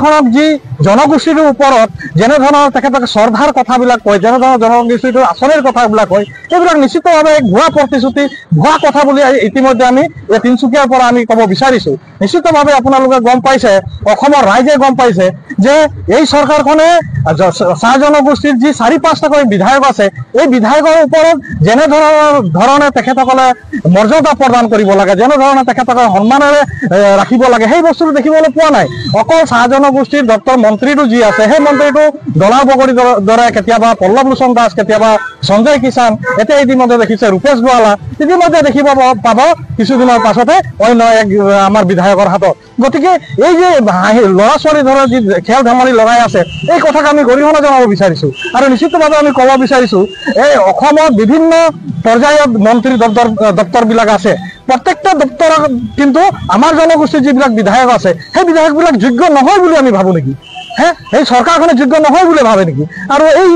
চৰকাৰখনক যি জনগোষ্ঠীৰ ওপৰত যেনে ধৰণৰ তেখেতক শ্ৰদ্ধাৰ কথাবিলাক কয়, যেনে ধৰণৰ জনগোষ্ঠীৰ আঁচনিৰ কথাবিলাক কয়, এইবিলাক নিশ্চিতভাৱে ভুৱা প্ৰতিশ্ৰুতি, ভুৱা কথা বুলি ইতিমধ্যে আমি এই তিনিচুকীয়াৰ পৰা আমি ক'ব বিচাৰিছো। নিশ্চিতভাৱে আপোনালোকে গম পাইছে, অসমৰ ৰাইজে গম পাইছে যে এই চৰকাৰখনে চাহ জনগোষ্ঠীৰ যি ৪-৫টাকৈ বিধায়ক আছে, এই বিধায়কৰ ওপৰত যেনে ধৰণে তেখেতসকলে মৰ্যাদা প্ৰদান কৰিব লাগে, যেনে ধৰণে তেখেতসকলে সন্মানেৰে ৰাখিব লাগে, সেই বস্তুটো দেখিবলৈ পোৱা নাই। অকল চাহ জনগোষ্ঠীৰ ডক্টৰ মন্ত্ৰীটো যি আছে, সেই মন্ত্ৰীটো ডলা বগৰীৰ দৰে, কেতিয়াবা পল্লৱ লোচন দাস, কেতিয়াবা সঞ্জয় কিষাণ, এতিয়া ইতিমধ্যে দেখিছে ৰূপেশ গোৱালা, ইতিমধ্যে দেখিব পাব কিছুদিনৰ পাছতে অন্য এক আমাৰ বিধায়কৰ হাতত। গতিকে এই যে ল'ৰা ছোৱালী ধৰা যি খেল ধেমালি লগাই আছে, এই কথাক আমি গৰিহণা জনাব বিচাৰিছো। আৰু নিশ্চিতভাৱে আমি ক'ব বিচাৰিছো, এই অসমত বিভিন্ন পৰ্যায়ত মন্ত্ৰী দপ্তৰবিলাক আছে, প্ৰত্যেকটা দপ্তৰত কিন্তু আমাৰ জনগোষ্ঠীৰ যিবিলাক বিধায়ক আছে, সেই বিধায়কবিলাক যোগ্য নহয় বুলি আমি ভাবো নেকি? এই চৰকাৰখনে যোগ্য নহয় বুলি ভাবে নেকি? আৰু এই